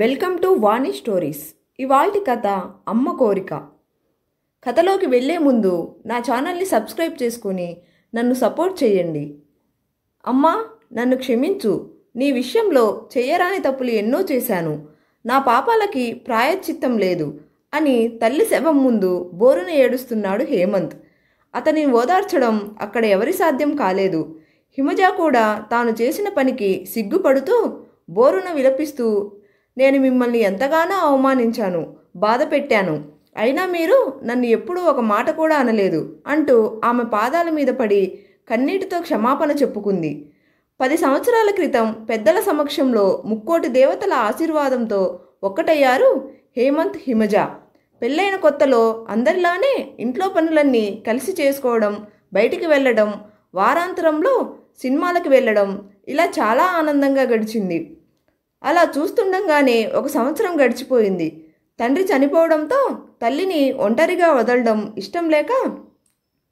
Welcome to Vani stories. ఇవాల్టి కథ అమ్మ కోరిక. కథలోకి వెళ్ళే ముందు నా ఛానల్ని సబ్స్క్రైబ్ చేసుకుని నన్ను సపోర్ట్ చేయండి. అమ్మా, నన్ను క్షమించు. నీ విషయంలో చెయ్యరాని తప్పులు ఎన్నో చేశాను. నా పాపాలకి ప్రాయశ్చిత్తం లేదు అని తల్లి శవం ముందు బోరున ఏడుస్తున్నాడు హేమంత్. అతనిని ఓదార్చడం అక్కడ ఎవరి సాధ్యం కాలేదు. హిమజ కూడా తాను చేసిన పనికి సిగ్గుపడుతూ బోరున విలపిస్తూ, నేను మిమ్మల్ని ఎంతగానో అవమానించాను, బాధ పెట్టాను, అయినా మీరు నన్ను ఎప్పుడూ ఒక మాట కూడా అనలేదు అంటూ ఆమె పాదాల మీద పడి కన్నీటితో క్షమాపణ చెప్పుకుంది. 10 సంవత్సరాల క్రితం పెద్దల సమక్షంలో ముక్కోటి దేవతల ఆశీర్వాదంతో ఒక్కటయ్యారు హేమంత్, హిమజ. పెళ్ళైన కొత్తలో అందరిలానే ఇంట్లో పనులన్నీ కలిసి చేసుకోవడం, బయటికి వెళ్ళడం, వారాంతరంలో సినిమాలకు వెళ్ళడం, ఇలా చాలా ఆనందంగా గడిచింది. అలా చూస్తుండగానే 1 సంవత్సరం గడిచిపోయింది. తండ్రి చనిపోవడంతో తల్లిని ఒంటరిగా వదలడం ఇష్టం లేక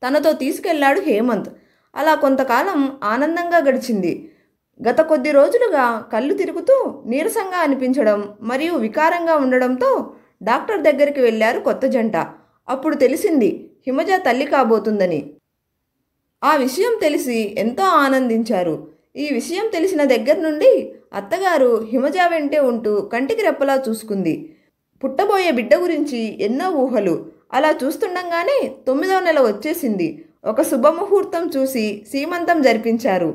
తనతో తీసుకెళ్లాడు హేమంత్. అలా కొంతకాలం ఆనందంగా గడిచింది. గత కొద్ది రోజులుగా కళ్ళు తిరుగుతూ నీరసంగా అనిపించడం మరియు వికారంగా ఉండడంతో డాక్టర్ దగ్గరికి వెళ్ళారు కొత్త జంట. అప్పుడు తెలిసింది హిమజ తల్లి కాబోతుందని. ఆ విషయం తెలిసి ఎంతో ఆనందించారు. ఈ విషయం తెలిసిన దగ్గర నుండి అత్తగారు హిమజ వెంటే ఉంటూ కంటికి రెప్పలా చూసుకుంది. పుట్టబోయే బిడ్డ గురించి ఎన్నో ఊహలు. అలా చూస్తుండగానే 9వ నెల వచ్చేసింది. ఒక శుభముహూర్తం చూసి సీమంతం జరిపించారు.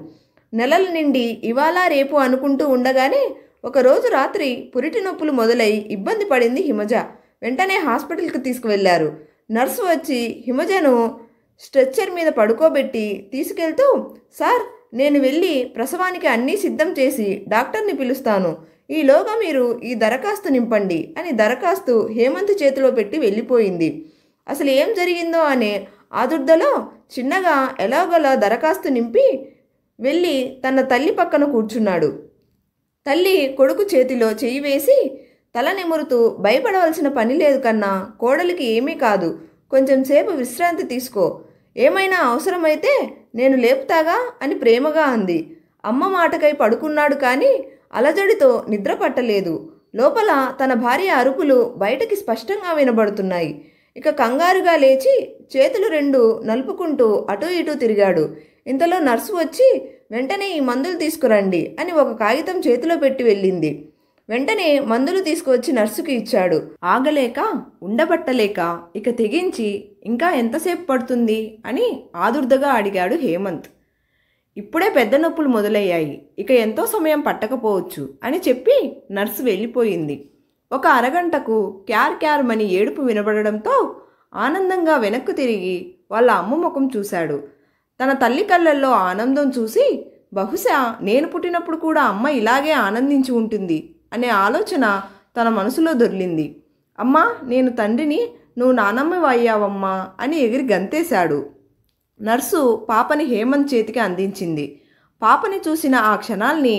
నెలల నిండి ఇవాళ రేపు అనుకుంటూ ఉండగానే ఒకరోజు రాత్రి పురిటి నొప్పులు మొదలై ఇబ్బంది పడింది హిమజ. వెంటనే హాస్పిటల్కి తీసుకువెళ్లారు. నర్సు వచ్చి హిమజను స్ట్రెచ్చర్ మీద పడుకోబెట్టి తీసుకెళ్తూ, సార్, నేను వెళ్ళి ప్రసవానికి అన్నీ సిద్ధం చేసి డాక్టర్ని పిలుస్తాను, ఈలోగా మీరు ఈ దరఖాస్తు నింపండి అని దరఖాస్తు హేమంత్ చేతిలో పెట్టి వెళ్ళిపోయింది. అసలు ఏం జరిగిందో అనే ఆదుర్దలో చిన్నగా ఎలాగోలా దరఖాస్తు నింపి వెళ్ళి తన తల్లి పక్కన కూర్చున్నాడు. తల్లి కొడుకు చేతిలో చెయ్యి వేసి తల నిమురుతూ, భయపడవలసిన పని లేదు కన్నా, కోడలికి ఏమీ కాదు, కొంచెం సేపు విశ్రాంతి తీసుకో, ఏమైనా అవసరమైతే నేను లేపుతాగా అని ప్రేమగా అంది. అమ్మ మాటకై పడుకున్నాడు కానీ అలజడితో నిద్ర పట్టలేదు. లోపల తన భార్య అరుపులు బయటకి స్పష్టంగా వినబడుతున్నాయి. ఇక కంగారుగా లేచి చేతులు 2 నలుపుకుంటూ అటూ ఇటూ తిరిగాడు. ఇంతలో నర్సు వచ్చి, వెంటనే ఈ మందులు తీసుకురండి అని ఒక కాగితం చేతిలో పెట్టి వెళ్ళింది. వెంటనే మందులు తీసుకువచ్చి నర్సుకి ఇచ్చాడు. ఆగలేక ఉండబట్టలేక ఇక తెగించి ఇంకా ఎంతసేపు పడుతుంది అని ఆదుర్దగా అడిగాడు హేమంత్. ఇప్పుడే పెద్ద నొప్పులు మొదలయ్యాయి, ఇక ఎంతో సమయం పట్టకపోవచ్చు అని చెప్పి నర్సు వెళ్ళిపోయింది. ఒక అరగంటకు క్యార్ క్యార్ మని ఏడుపు వినబడడంతో ఆనందంగా వెనక్కు తిరిగి వాళ్ళ అమ్మ ముఖం చూశాడు. తన తల్లి కళ్ళల్లో ఆనందం చూసి, బహుశా నేను పుట్టినప్పుడు కూడా అమ్మ ఇలాగే ఆనందించి ఉంటుంది అనే ఆలోచన తన మనసులో దొర్లింది. అమ్మా, నేను తండ్రిని, నువ్వు నానమ్మ అయ్యావమ్మా అని ఎగిరి గంతేశాడు. నర్సు పాపని హేమంత్ చేతికి అందించింది. పాపని చూసిన ఆ క్షణాల్ని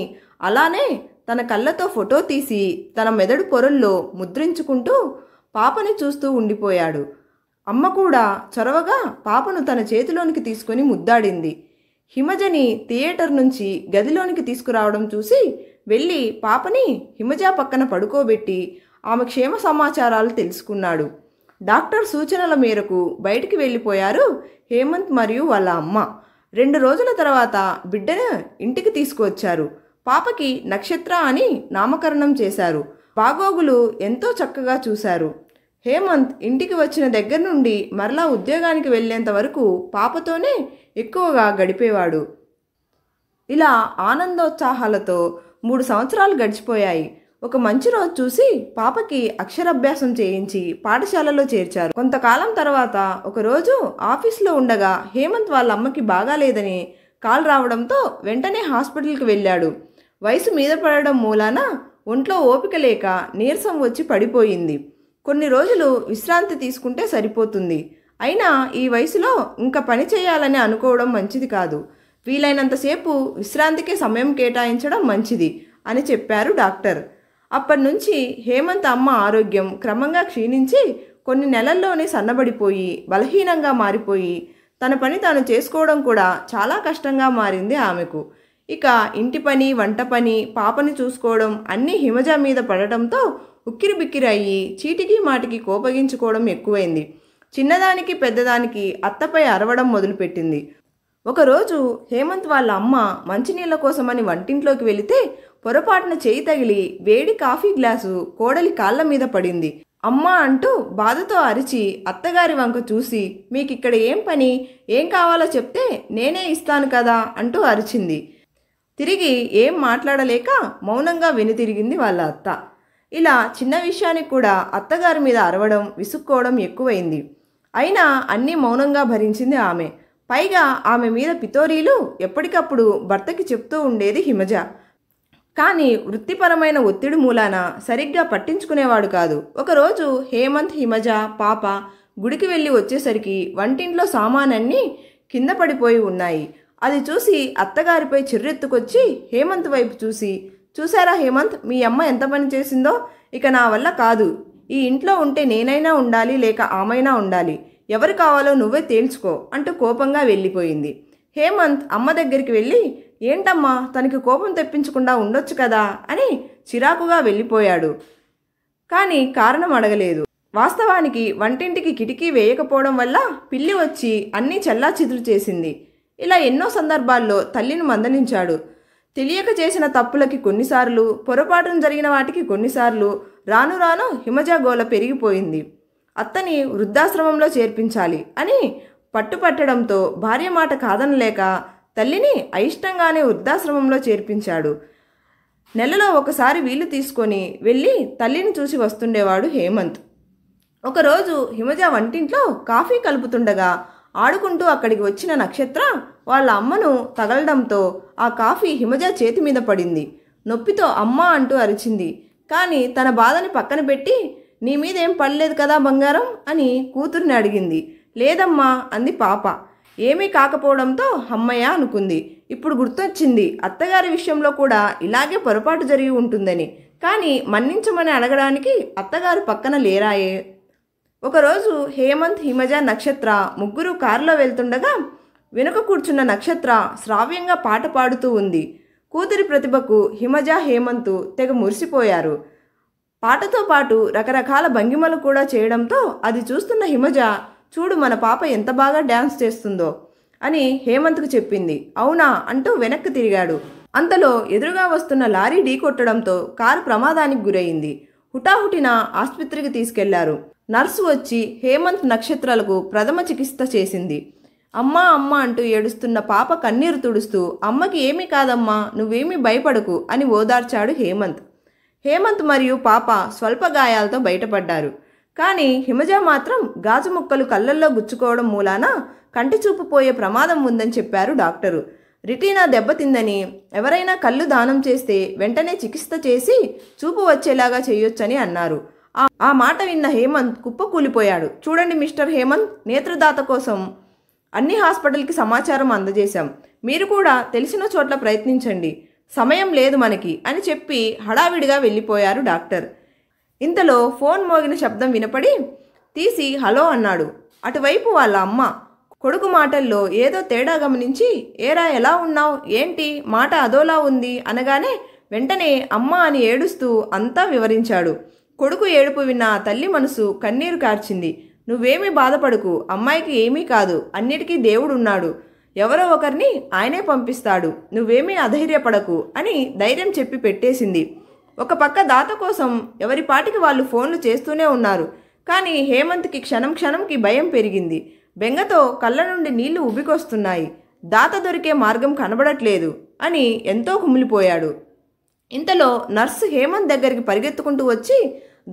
అలానే తన కళ్ళతో ఫోటో తీసి తన మెదడు పొరల్లో ముద్రించుకుంటూ పాపని చూస్తూ ఉండిపోయాడు. అమ్మ కూడా చొరవగా పాపను తన చేతిలోనికి తీసుకొని ముద్దాడింది. హిమజని థియేటర్ నుంచి గదిలోనికి తీసుకురావడం చూసి వెళ్ళి పాపని హిమజ పక్కన పడుకోబెట్టి ఆమె క్షేమ సమాచారాలు తెలుసుకున్నాడు. డాక్టర్ సూచనల మేరకు బయటికి వెళ్ళిపోయారు హేమంత్ మరియు వాళ్ళ అమ్మ. 2 రోజుల తర్వాత బిడ్డను ఇంటికి తీసుకువచ్చారు. పాపకి నక్షత్ర అని నామకరణం చేశారు. బాగోగులు ఎంతో చక్కగా చూశారు. హేమంత్ ఇంటికి వచ్చిన దగ్గర నుండి మరలా ఉద్యోగానికి వెళ్ళేంత వరకు పాపతోనే ఎక్కువగా గడిపేవాడు. ఇలా ఆనందోత్సాహాలతో 3 సంవత్సరాలు గడిచిపోయాయి. ఒక మంచి రోజు చూసి పాపకి అక్షరాభ్యాసం చేయించి పాఠశాలలో చేర్చారు. కొంతకాలం తర్వాత ఒకరోజు ఆఫీస్లో ఉండగా హేమంత్ వాళ్ళ అమ్మకి బాగాలేదని కాల్ రావడంతో వెంటనే హాస్పిటల్కి వెళ్ళాడు. వయసు మీద పడడం మూలాన ఒంట్లో ఓపిక లేక నీరసం వచ్చి పడిపోయింది. కొన్ని రోజులు విశ్రాంతి తీసుకుంటే సరిపోతుంది, అయినా ఈ వయసులో ఇంకా పని చేయాలని అనుకోవడం మంచిది కాదు, వీలైనంతసేపు విశ్రాంతికే సమయం కేటాయించడం మంచిది అని చెప్పారు డాక్టర్. అప్పటి నుంచి హేమంత్ అమ్మ ఆరోగ్యం క్రమంగా క్షీణించి కొన్ని నెలల్లోనే సన్నబడిపోయి బలహీనంగా మారిపోయి తన పని తాను చేసుకోవడం కూడా చాలా కష్టంగా మారింది ఆమెకు. ఇక ఇంటి పని, వంట పని, పాపని చూసుకోవడం అన్నీ హిమజ మీద పడటంతో ఉక్కిరి బిక్కిరి అయ్యి చీటికి మాటికి కోపగించుకోవడం ఎక్కువైంది. చిన్నదానికి పెద్దదానికి అత్తపై అరవడం మొదలుపెట్టింది. ఒకరోజు హేమంత్ వాళ్ళ అమ్మ మంచినీళ్ళ కోసమని వంటింట్లోకి వెళితే పొరపాటున చేయి తగిలి వేడి కాఫీ గ్లాసు కోడలి కాళ్ళ మీద పడింది. అమ్మా అంటూ బాధతో అరిచి అత్తగారి వంక చూసి, మీకిక్కడ ఏం పని, ఏం కావాలో చెప్తే నేనే ఇస్తాను కదా అంటూ అరిచింది. తిరిగి ఏం మాట్లాడలేక మౌనంగా వెనుతిరిగింది వాళ్ళ అత్త. ఇలా చిన్న విషయానికి కూడా అత్తగారి మీద అరవడం, విసుక్కోవడం ఎక్కువైంది. అయినా అన్నీ మౌనంగా భరించింది ఆమె. పైగా ఆమె మీద పితోరీలు ఎప్పటికప్పుడు భర్తకి చెప్తూ ఉండేది హిమజ. కానీ వృత్తిపరమైన ఒత్తిడి మూలాన సరిగ్గా పట్టించుకునేవాడు కాదు. ఒకరోజు హేమంత్, హిమజ, పాప గుడికి వెళ్ళి వచ్చేసరికి వంటింట్లో సామానన్నీ కింద పడిపోయి ఉన్నాయి. అది చూసి అత్తగారిపై చిర్రెత్తుకొచ్చి హేమంత్ వైపు చూసి, చూసారా హేమంత్, మీ అమ్మ ఎంత పని చేసిందో, ఇక నా వల్ల కాదు. ఈ ఇంట్లో ఉంటే నేనైనా ఉండాలి, లేక ఆమైనా ఉండాలి. ఎవరు కావాలో నువ్వే తేల్చుకో అంటూ కోపంగా వెళ్ళిపోయింది. హేమంత్ అమ్మ దగ్గరికి వెళ్ళి, ఏంటమ్మా తనకి కోపం తెప్పించకుండా ఉండొచ్చు కదా అని చిరాకుగా వెళ్ళిపోయాడు. కానీ కారణం అడగలేదు. వాస్తవానికి వంటింటికి కిటికీ వేయకపోవడం వల్ల పిల్లి వచ్చి అన్నీ చెల్లాచెదురు చేసింది. ఇలా ఎన్నో సందర్భాల్లో తల్లిని మందలించాడు. తెలియక చేసిన తప్పులకి కొన్నిసార్లు, పొరపాటున జరిగిన వాటికి కొన్నిసార్లు రాను రాను హిమజ గోల పెరిగిపోయింది. అత్తని వృద్ధాశ్రమంలో చేర్పించాలి అని పట్టుపట్టడంతో భార్య మాట కాదనలేక తల్లిని అయిష్టంగానే వృద్ధాశ్రమంలో చేర్పించాడు. నెలలో ఒకసారి వీలు తీసుకొని వెళ్ళి తల్లిని చూసి వస్తుండేవాడు హేమంత్. ఒకరోజు హిమజ వంటింట్లో కాఫీ కలుపుతుండగా ఆడుకుంటూ అక్కడికి వచ్చిన నక్షత్ర వాళ్ళ అమ్మను తగలడంతో ఆ కాఫీ హిమజ చేతి మీద పడింది. నొప్పితో అమ్మ అంటూ అరిచింది. కానీ తన బాధని పక్కన పెట్టి, నీ మీదేం పడలేదు కదా బంగారం అని కూతుర్ని అడిగింది. లేదమ్మా అంది పాప. ఏమీ కాకపోవడంతో అమ్మయ్య అనుకుంది. ఇప్పుడు గుర్తొచ్చింది, అత్తగారి విషయంలో కూడా ఇలాగే పొరపాటు జరిగి ఉంటుందని. కానీ మన్నించమని అడగడానికి అత్తగారు పక్కన లేరాయే. ఒకరోజు హేమంత్, హిమజ, నక్షత్ర ముగ్గురు కారులో వెళ్తుండగా వెనుక కూర్చున్న నక్షత్ర శ్రావ్యంగా పాట పాడుతూ ఉంది. కూతురి ప్రతిభకు హిమజ, హేమంత్ తెగ మురిసిపోయారు. పాటతో పాటు రకరకాల భంగిమలు కూడా చేయడంతో అది చూస్తున్న హిమజ, చూడు మన పాప ఎంత బాగా డ్యాన్స్ చేస్తుందో అని హేమంత్కు చెప్పింది. అవునా అంటూ వెనక్కి తిరిగాడు. అంతలో ఎదురుగా వస్తున్న లారీ ఢీకొట్టడంతో కారు ప్రమాదానికి గురయింది. హుటాహుటిన ఆసుపత్రికి తీసుకెళ్లారు. నర్సు వచ్చి హేమంత్, నక్షత్రాలకు ప్రథమ చికిత్స చేసింది. అమ్మా అమ్మ అంటూ ఏడుస్తున్న పాప కన్నీరు తుడుస్తూ, అమ్మకి ఏమీ కాదమ్మా, నువ్వేమీ భయపడకు అని ఓదార్చాడు హేమంత్. హేమంత్ మరియు పాప స్వల్ప గాయాలతో బయటపడ్డారు. కానీ హిమజ మాత్రం గాజు ముక్కలు కళ్ళల్లో గుచ్చుకోవడం మూలాన కంటి చూపు పోయే ప్రమాదం ఉందని చెప్పారు డాక్టరు. రిటీనా దెబ్బతిందని, ఎవరైనా కళ్ళు దానం చేస్తే వెంటనే చికిత్స చేసి చూపు వచ్చేలాగా చేయొచ్చని అన్నారు. ఆ మాట విన్న హేమంత్ కుప్పకూలిపోయాడు. చూడండి మిస్టర్ హేమంత్, నేత్రదాత కోసం అన్ని హాస్పిటల్కి సమాచారం అందజేశాం. మీరు కూడా తెలిసిన చోట్ల ప్రయత్నించండి, సమయం లేదు మనకి అని చెప్పి హడావిడిగా వెళ్ళిపోయారు డాక్టర్. ఇంతలో ఫోన్ మోగిన శబ్దం వినపడి తీసి హలో అన్నాడు. అటువైపు వాళ్ళ అమ్మ. కొడుకు మాటల్లో ఏదో తేడా గమనించి, ఏరా ఎలా ఉన్నావు, ఏంటి మాట అదోలా ఉంది అనగానే వెంటనే అమ్మ అని ఏడుస్తూ అంతా వివరించాడు. కొడుకు ఏడుపు విన్న తల్లి మనసు కన్నీరు కార్చింది. నువ్వేమీ బాధపడకు, అమ్మాయికి ఏమీ కాదు, అన్నిటికీ దేవుడున్నాడు, ఎవరో ఒకరిని ఆయనే పంపిస్తాడు, నువ్వేమీ అధైర్యపడకు అని ధైర్యం చెప్పి పెట్టేసింది. ఒక పక్క దాత కోసం ఎవరి పాటికి వాళ్ళు ఫోన్లు చేస్తూనే ఉన్నారు. కానీ హేమంత్కి క్షణం క్షణంకి భయం పెరిగింది. బెంగతో కళ్ళ నుండి నీళ్లు ఉబికొస్తున్నాయి. దాత దొరికే మార్గం కనబడట్లేదు అని ఎంతో కుమిలిపోయాడు. ఇంతలో నర్సు హేమంత్ దగ్గరికి పరిగెత్తుకుంటూ వచ్చి,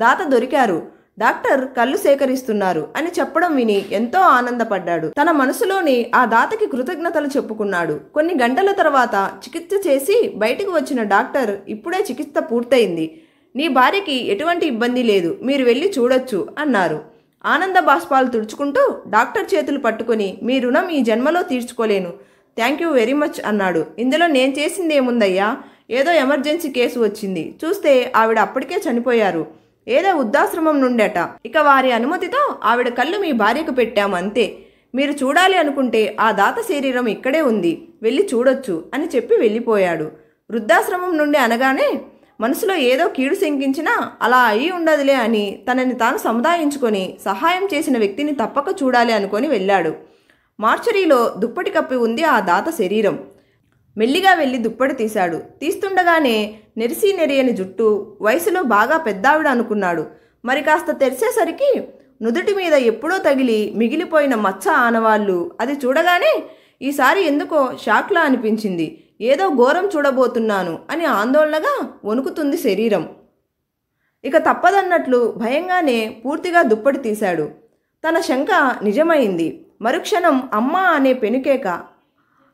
దాత దొరికారు, డాక్టర్ కళ్ళు సేకరిస్తున్నారు అని చెప్పడం విని ఎంతో ఆనందపడ్డాడు. తన మనసులోని ఆ దాతకి కృతజ్ఞతలు చెప్పుకున్నాడు. కొన్ని గంటల తర్వాత చికిత్స చేసి బయటకు వచ్చిన డాక్టర్, ఇప్పుడే చికిత్స పూర్తయింది, నీ భార్యకి ఎటువంటి ఇబ్బంది లేదు, మీరు వెళ్ళి చూడొచ్చు అన్నారు. ఆనంద బాష్పాలు తుడుచుకుంటూ డాక్టర్ చేతులు పట్టుకొని, మీ రుణం ఈ జన్మలో తీర్చుకోలేను, థ్యాంక్ యూ వెరీ మచ్ అన్నాడు. ఇందులో నేను చేసింది ఏముందయ్యా, ఏదో ఎమర్జెన్సీ కేసు వచ్చింది, చూస్తే ఆవిడ అప్పటికే చనిపోయారు, ఏదో వృద్ధాశ్రమం నుండట, ఇక వారి అనుమతితో ఆవిడ కళ్ళు మీ భార్యకు పెట్టాము అంతే, మీరు చూడాలి అనుకుంటే ఆ దాత శరీరం ఇక్కడే ఉంది, వెళ్ళి చూడొచ్చు అని చెప్పి వెళ్ళిపోయాడు. వృద్ధాశ్రమం నుండి అనగానే మనసులో ఏదో కీడు శంకించినా అలా అయి ఉండదులే అని తనని తాను సముదాయించుకొని సహాయం చేసిన వ్యక్తిని తప్పక చూడాలి అనుకొని వెళ్ళాడు. మార్చరీలో దుప్పటి కప్పి ఉంది ఆ దాత శరీరం. మెల్లిగా వెళ్ళి దుప్పటి తీశాడు. తీస్తుండగానే నెరిసి నెరియని జుట్టు, వయసులో బాగా పెద్దావిడ అనుకున్నాడు. మరి కాస్త తెరిచేసరికి నుదుటి మీద ఎప్పుడో తగిలి మిగిలిపోయిన మచ్చ ఆనవాళ్ళు. అది చూడగానే ఈసారి ఎందుకో షాక్లా అనిపించింది. ఏదో ఘోరం చూడబోతున్నాను అని ఆందోళనగా వణుకుతుంది శరీరం. ఇక తప్పదన్నట్లు భయంగానే పూర్తిగా దుప్పటి తీశాడు. తన శంక నిజమైంది. మరుక్షణం అమ్మా అనే పెనుకేక.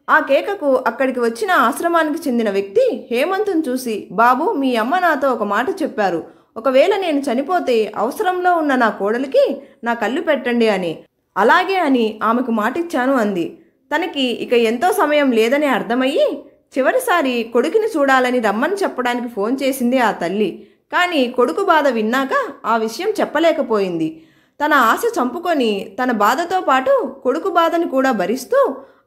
ఆ కేకకు అక్కడికి వచ్చిన ఆశ్రమానికి చెందిన వ్యక్తి హేమంతుని చూసి, బాబు, మీ అమ్మ నాతో ఒక మాట చెప్పారు. ఒకవేళ నేను చనిపోతే అవసరంలో ఉన్న నా కోడలికి నా కళ్ళు పెట్టండి అని. అలాగే అని ఆమెకు మాటిచ్చాను అంది. తనకి ఇక ఎంతో సమయం లేదని అర్థమయ్యి చివరిసారి కొడుకుని చూడాలని రమ్మని చెప్పడానికి ఫోన్ చేసింది ఆ తల్లి. కానీ కొడుకు బాధ విన్నాక ఆ విషయం చెప్పలేకపోయింది. తన ఆశ చంపుకొని తన బాధతో పాటు కొడుకు బాధని కూడా భరిస్తూ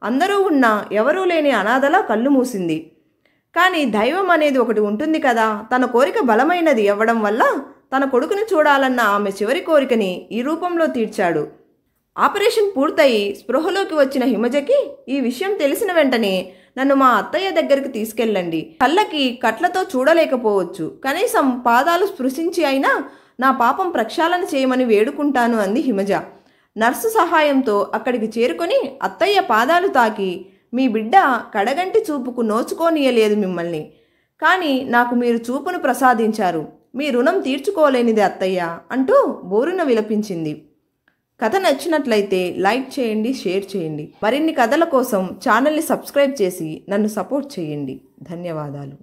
అందరూ ఉన్నా ఎవరూ లేని అనాథలా కళ్ళు మూసింది. కానీ దైవం అనేది ఒకటి ఉంటుంది కదా. తన కోరిక బలమైనది అవ్వడం వల్ల తన కొడుకుని చూడాలన్న ఆమె చివరి కోరికని ఈ రూపంలో తీర్చాడు. ఆపరేషన్ పూర్తయి స్పృహలోకి వచ్చిన హిమజకి ఈ విషయం తెలిసిన వెంటనే, నన్ను మా అత్తయ్య దగ్గరికి తీసుకెళ్ళండి. కళ్ళకి కట్లతో చూడలేకపోవచ్చు, కనీసం పాదాలు స్పృశించి అయినా నా పాపం ప్రక్షాళన చేయమని వేడుకుంటాను అంది హిమజ. నర్సు సహాయంతో అక్కడికి చేరుకొని అత్తయ్య పాదాలు తాకి, మీ బిడ్డ కడగంటి చూపుకు నోచుకోనియలేదు మిమ్మల్ని, కానీ నాకు మీరు చూపును ప్రసాదించారు. మీ రుణం తీర్చుకోలేనిది అత్తయ్య అంటూ బోరున విలపించింది. కథ నచ్చినట్లయితే లైక్ చేయండి, షేర్ చేయండి. మరిన్ని కథల కోసం ఛానల్ని సబ్స్క్రైబ్ చేసి నన్ను సపోర్ట్ చేయండి. ధన్యవాదాలు.